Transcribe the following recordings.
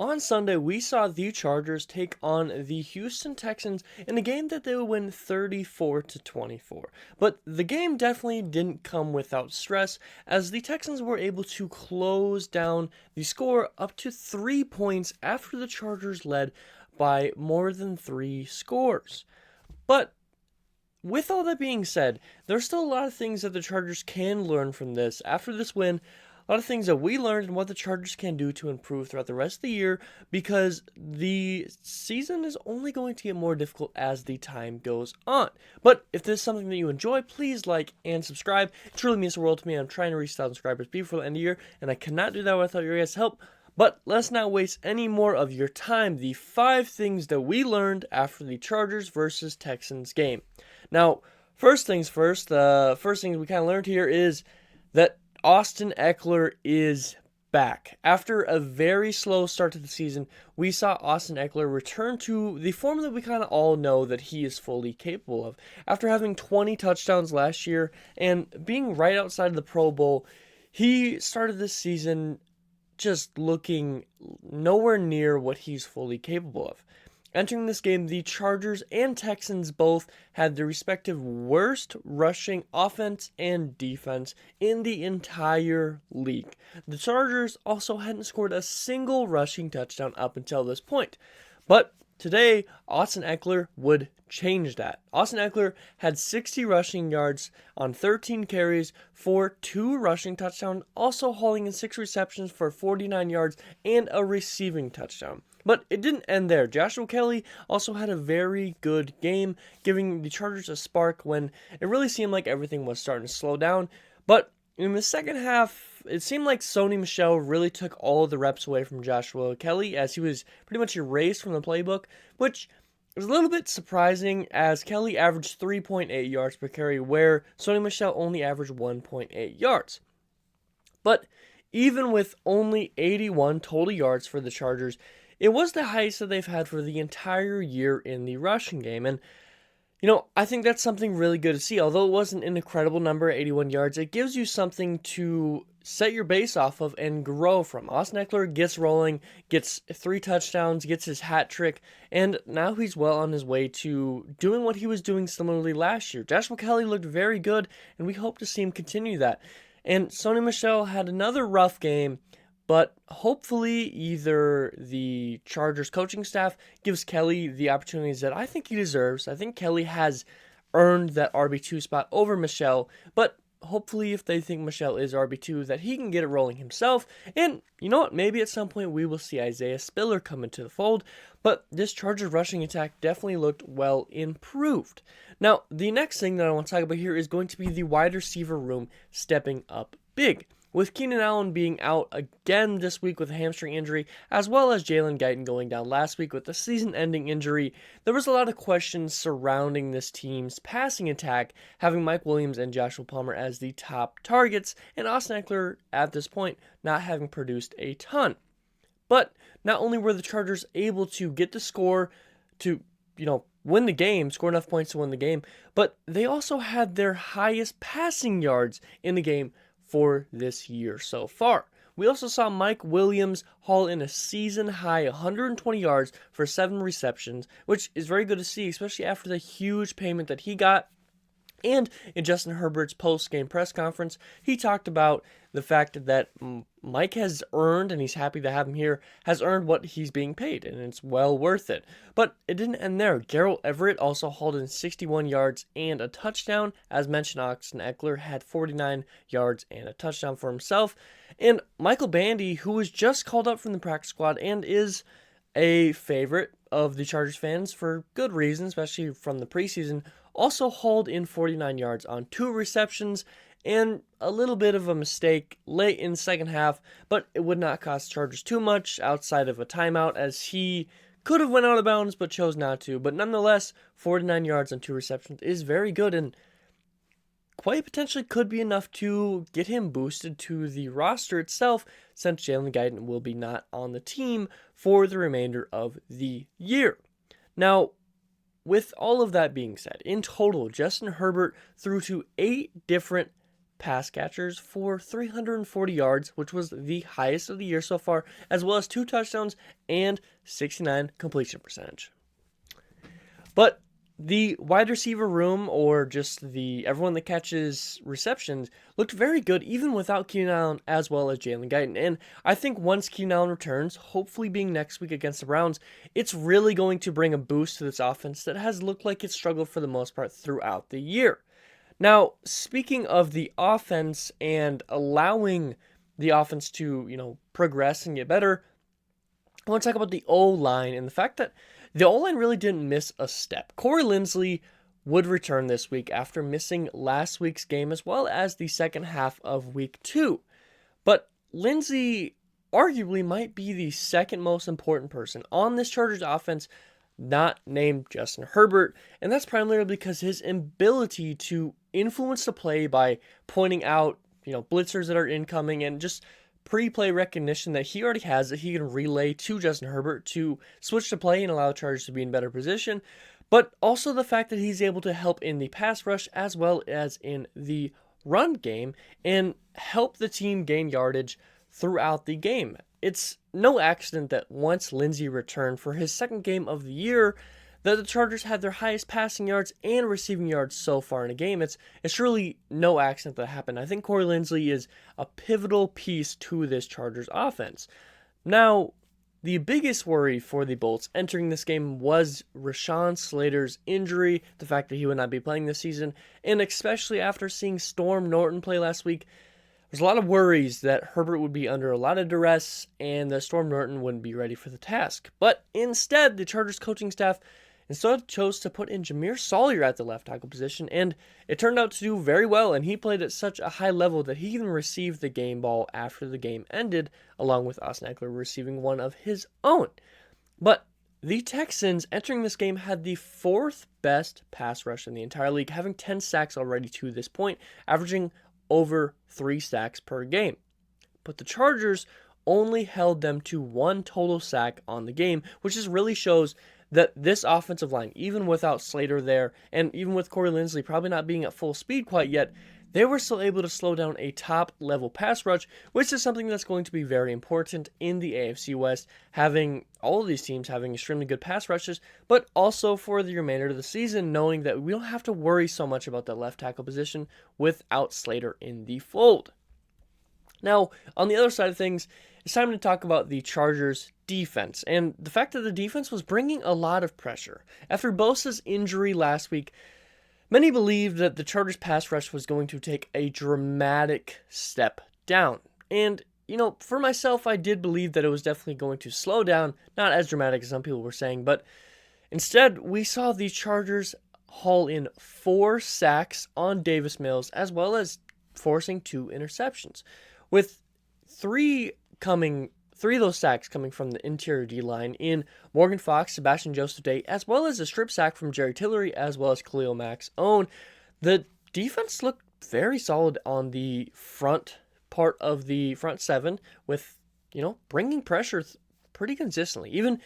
On Sunday, we saw the Chargers take on the Houston Texans in a game that they would win 34-24. But the game definitely didn't come without stress, as the Texans were able to close down the score up to 3 points after the Chargers led by more than 3 scores. But with all that being said, there's still a lot of things that the Chargers can learn from this. After this win, a lot of things that we learned and what the Chargers can do to improve throughout the rest of the year, because the season is only going to get more difficult as the time goes on. But if this is something that you enjoy, please like and subscribe. It truly means the world to me. I'm trying to reach 1,000 subscribers before the end of the year, and I cannot do that without your guys' help. But let's not waste any more of your time. The 5 things that we learned after the Chargers versus Texans game. Now, first things first, the first thing we kind of learned here is that Austin Ekeler is back. After a very slow start to the season, we saw Austin Ekeler return to the form that we kind of all know that he is fully capable of. After having 20 touchdowns last year and being right outside of the Pro Bowl, he started this season just looking nowhere near what he's fully capable of. Entering this game, the Chargers and Texans both had the respective worst rushing offense and defense in the entire league. The Chargers also hadn't scored a single rushing touchdown up until this point. But today, Austin Ekeler would change that. Austin Ekeler had 60 rushing yards on 13 carries for 2 rushing touchdowns, also hauling in 6 receptions for 49 yards and a receiving touchdown. But it didn't end there. Joshua Kelly also had a very good game, giving the Chargers a spark when it really seemed like everything was starting to slow down. But in the second half, it seemed like Sony Michel really took all of the reps away from Joshua Kelly, as he was pretty much erased from the playbook, which was a little bit surprising, as Kelly averaged 3.8 yards per carry, where Sony Michel only averaged 1.8 yards. But even with only 81 total yards for the Chargers, it was the highest that they've had for the entire year in the rushing game. And, I think that's something really good to see. Although it wasn't an incredible number, 81 yards, it gives you something to set your base off of and grow from. Austin Ekeler gets rolling, gets 3 touchdowns, gets his hat trick, and now he's well on his way to doing what he was doing similarly last year. Joshua Kelly looked very good, and we hope to see him continue that. And Sony Michel had another rough game, but hopefully either the Chargers coaching staff gives Kelly the opportunities that I think he deserves. I think Kelly has earned that RB2 spot over Michel, but hopefully if they think Michel is RB2, that he can get it rolling himself. And you know what? Maybe at some point we will see Isaiah Spiller come into the fold, but this Chargers rushing attack definitely looked well improved. Now, the next thing that I want to talk about here is going to be the wide receiver room stepping up big. With Keenan Allen being out again this week with a hamstring injury, as well as Jalen Guyton going down last week with a season-ending injury, there was a lot of questions surrounding this team's passing attack, having Mike Williams and Joshua Palmer as the top targets, and Austin Ekeler at this point not having produced a ton. But not only were the Chargers able to get the score to, win the game, score enough points to win the game, but they also had their highest passing yards in the game for this year so far. We also saw Mike Williams haul in a season-high 120 yards for 7 receptions, which is very good to see, especially after the huge payment that he got. And in Justin Herbert's post-game press conference, he talked about the fact that Mike has earned, and he's happy to have him here, has earned what he's being paid, and it's well worth it. But it didn't end there. Gerald Everett also hauled in 61 yards and a touchdown. As mentioned, Austin Ekeler had 49 yards and a touchdown for himself. And Michael Bandy, who was just called up from the practice squad and is a favorite of the Chargers fans for good reason, especially from the preseason, also hauled in 49 yards on 2 receptions, and a little bit of a mistake late in the second half, but it would not cost Chargers too much outside of a timeout, as he could have went out of bounds but chose not to. But nonetheless, 49 yards on 2 receptions is very good, and quite potentially could be enough to get him boosted to the roster itself, since Jalen Guyton will be not on the team for the remainder of the year. Now, with all of that being said, in total, Justin Herbert threw to 8 different pass catchers for 340 yards, which was the highest of the year so far, as well as 2 touchdowns and 69 completion percentage. But the wide receiver room, or just the everyone that catches receptions, looked very good even without Keenan Allen as well as Jalen Guyton. And I think once Keenan Allen returns, hopefully being next week against the Browns, it's really going to bring a boost to this offense that has looked like it struggled for the most part throughout the year. Now, speaking of the offense and allowing the offense to, progress and get better, I want to talk about the O-line and the fact that the O-line really didn't miss a step. Corey Linsley would return this week after missing last week's game as well as the second half of week 2. But Lindsey arguably might be the second most important person on this Chargers offense, not named Justin Herbert, and that's primarily because his ability to influence the play by pointing out, blitzers that are incoming and just pre-play recognition that he already has that he can relay to Justin Herbert to switch the play and allow the Chargers to be in better position, but also the fact that he's able to help in the pass rush as well as in the run game and help the team gain yardage throughout the game. It's no accident that once Lindsey returned for his second game of the year, that the Chargers had their highest passing yards and receiving yards so far in a game. It's really no accident that happened. I think Corey Linsley is a pivotal piece to this Chargers offense. Now, the biggest worry for the Bolts entering this game was Rashawn Slater's injury, the fact that he would not be playing this season, and especially after seeing Storm Norton play last week, there's a lot of worries that Herbert would be under a lot of duress and that Storm Norton wouldn't be ready for the task. But instead, the Chargers coaching staff chose to put in Jameer Sawyer at the left tackle position, and it turned out to do very well, and he played at such a high level that he even received the game ball after the game ended, along with Austin Ekeler receiving one of his own. But the Texans entering this game had the 4th best pass rush in the entire league, having 10 sacks already to this point, averaging over 3 sacks per game. But the Chargers only held them to 1 total sack on the game, which just really shows that this offensive line, even without Slater there, and even with Corey Linsley probably not being at full speed quite yet, they were still able to slow down a top-level pass rush, which is something that's going to be very important in the AFC West, having all of these teams having extremely good pass rushes, but also for the remainder of the season, knowing that we don't have to worry so much about that left tackle position without Slater in the fold. Now, on the other side of things, it's time to talk about the Chargers' defense, and the fact that the defense was bringing a lot of pressure. After Bosa's injury last week, many believed that the Chargers' pass rush was going to take a dramatic step down. And, for myself, I did believe that it was definitely going to slow down, not as dramatic as some people were saying, but instead, we saw the Chargers haul in 4 sacks on Davis Mills, as well as forcing 2 interceptions, with 3 of those sacks coming from the interior D-line in Morgan Fox, Sebastian Joseph Day, as well as a strip sack from Jerry Tillery, as well as Khalil Mack's own. The defense looked very solid on the front part of the front 7 with, bringing pressure pretty consistently. Even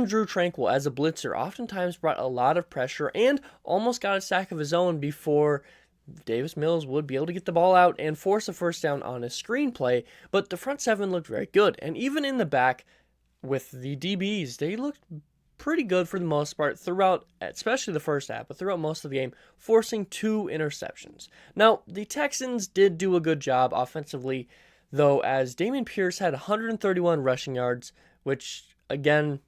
Drew Tranquill, as a blitzer, oftentimes brought a lot of pressure and almost got a sack of his own before Davis Mills would be able to get the ball out and force a first down on a screenplay, but the front 7 looked very good. And even in the back with the DBs, they looked pretty good for the most part throughout, especially the first half, but throughout most of the game, forcing 2 interceptions. Now, the Texans did do a good job offensively, though, as Dameon Pierce had 131 rushing yards, which, again,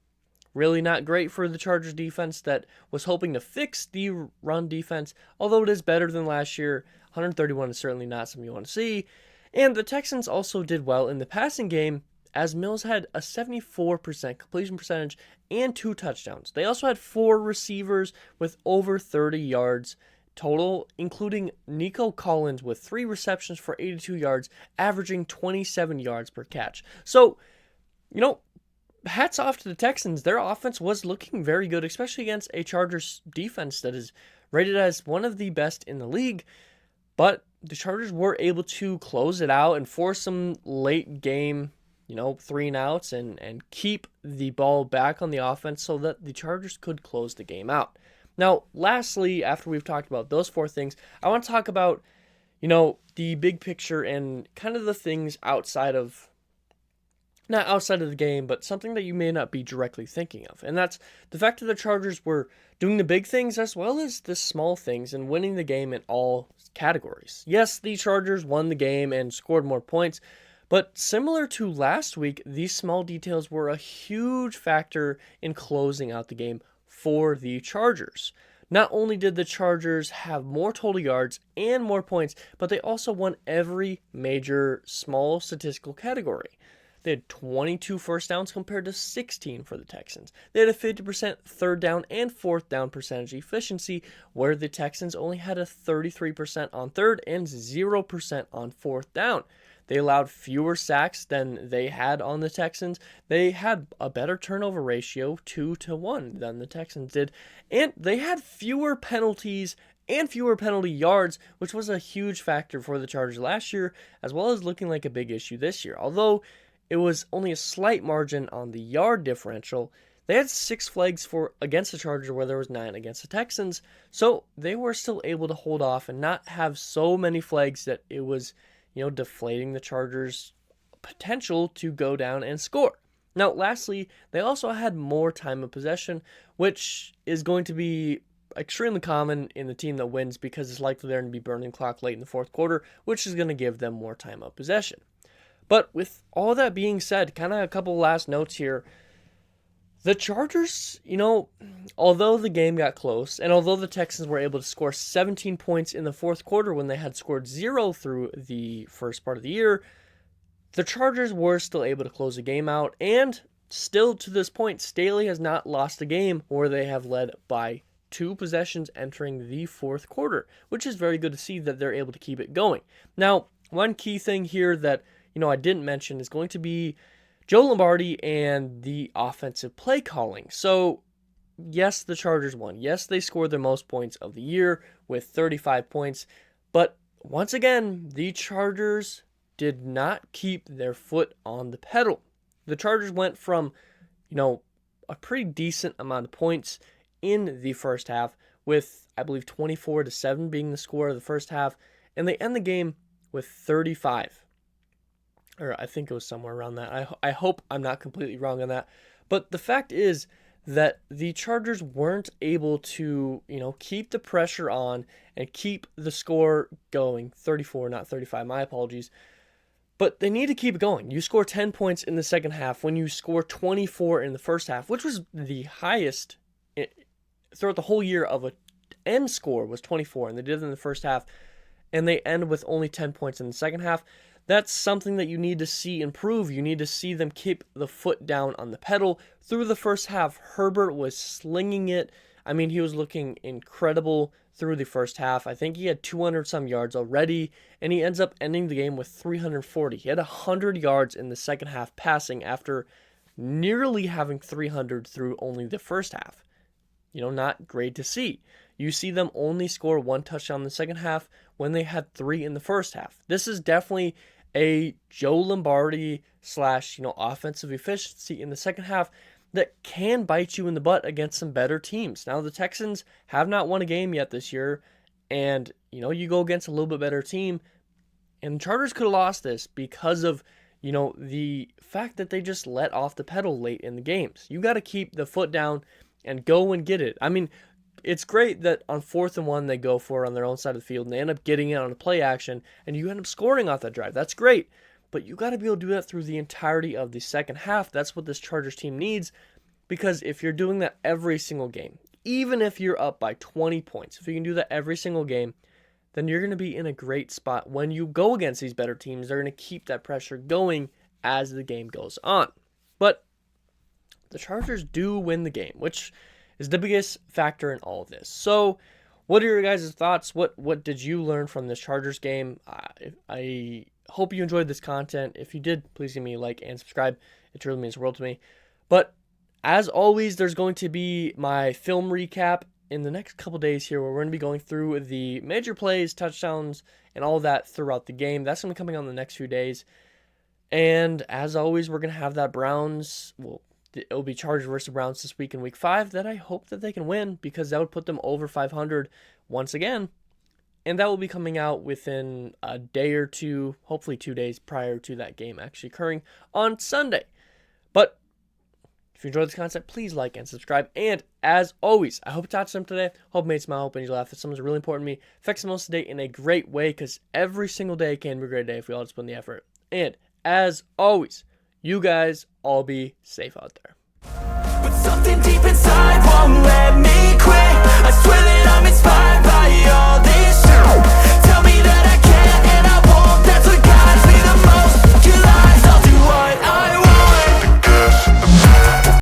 really not great for the Chargers defense that was hoping to fix the run defense, although it is better than last year. 131 is certainly not something you want to see. And the Texans also did well in the passing game, as Mills had a 74% completion percentage and 2 touchdowns. They also had 4 receivers with over 30 yards total, including Nico Collins with 3 receptions for 82 yards, averaging 27 yards per catch. So, hats off to the Texans. Their offense was looking very good, especially against a Chargers defense that is rated as one of the best in the league. But the Chargers were able to close it out and force some late game, 3 and outs and keep the ball back on the offense so that the Chargers could close the game out. Now, lastly, after we've talked about those 4 things, I want to talk about, the big picture and kind of the things outside of, not outside of the game, but something that you may not be directly thinking of. And that's the fact that the Chargers were doing the big things as well as the small things and winning the game in all categories. Yes, the Chargers won the game and scored more points, but similar to last week, these small details were a huge factor in closing out the game for the Chargers. Not only did the Chargers have more total yards and more points, but they also won every major small statistical category. They had 22 first downs compared to 16 for the Texans. They had a 50% third down and fourth down percentage efficiency, where the Texans only had a 33% on third and 0% on fourth down. They allowed fewer sacks than they had on the Texans. They had a better turnover ratio, 2-1, than the Texans did. And they had fewer penalties and fewer penalty yards, which was a huge factor for the Chargers last year, as well as looking like a big issue this year. Although it was only a slight margin on the yard differential, they had 6 flags for against the Chargers where there was 9 against the Texans, so they were still able to hold off and not have so many flags that it was, deflating the Chargers' potential to go down and score. Now, lastly, they also had more time of possession, which is going to be extremely common in the team that wins because it's likely they're going to be burning clock late in the fourth quarter, which is going to give them more time of possession. But with all that being said, kind of a couple last notes here. The Chargers, although the game got close, and although the Texans were able to score 17 points in the fourth quarter when they had scored 0 through the first part of the year, the Chargers were still able to close the game out, and still to this point, Staley has not lost a game where they have led by 2 possessions entering the fourth quarter, which is very good to see that they're able to keep it going. Now, one key thing here that I didn't mention is going to be Joe Lombardi and the offensive play calling. So, yes, the Chargers won. Yes, they scored their most points of the year with 35 points. But once again, the Chargers did not keep their foot on the pedal. The Chargers went from, a pretty decent amount of points in the first half with, I believe, 24-7 being the score of the first half. And they end the game with 35. Or I think it was somewhere around that. I hope I'm not completely wrong on that. But the fact is that the Chargers weren't able to, keep the pressure on and keep the score going. 34, not 35. My apologies. But they need to keep it going. You score 10 points in the second half when you score 24 in the first half, which was the highest throughout the whole year of an end score was 24, and they did it in the first half. And they end with only 10 points in the second half. That's something that you need to see improve. You need to see them keep the foot down on the pedal. Through the first half, Herbert was slinging it. I mean, he was looking incredible through the first half. I think he had 200-some yards already, and he ends up ending the game with 340. He had 100 yards in the second half passing after nearly having 300 through only the first half. Not great to see. You see them only score 1 touchdown in the second half when they had 3 in the first half. This is definitely a Joe Lombardi / offensive efficiency in the second half that can bite you in the butt against some better teams. Now, the Texans have not won a game yet this year, and, you go against a little bit better team, and the Chargers could have lost this because of, the fact that they just let off the pedal late in the games. You got to keep the foot down and go and get it. I mean, it's great that on 4th and 1 they go for it on their own side of the field and they end up getting it on a play action and you end up scoring off that drive. That's great. But you got to be able to do that through the entirety of the second half. That's what this Chargers team needs, because if you're doing that every single game, even if you're up by 20 points, if you can do that every single game, then you're going to be in a great spot when you go against these better teams. They're going to keep that pressure going as the game goes on. But the Chargers do win the game, which is the biggest factor in all of this. So, what are your guys' thoughts? What did you learn from this Chargers game? I hope you enjoyed this content. If you did, please give me a like and subscribe. It truly means the world to me. But as always, there's going to be my film recap in the next couple days here, where we're going to be going through the major plays, touchdowns, and all that throughout the game. That's going to be coming on the next few days. And as always, we're going to have that it'll be Chargers versus Browns this week in Week 5 that I hope that they can win, because that would put them over 500 once again. and that will be coming out within a day or two, hopefully 2 days prior to that game actually occurring on Sunday. But if you enjoyed this content, please like and subscribe. And as always, I hope it taught some today. Hope it made you smile. Hope it made you laugh. If someone's really important to me, affects most of the day in a great way, because every single day can be a great day if we all just put in the effort. And as always, you guys all be safe out there. But something deep inside won't let me quit. I swear that I'm inspired.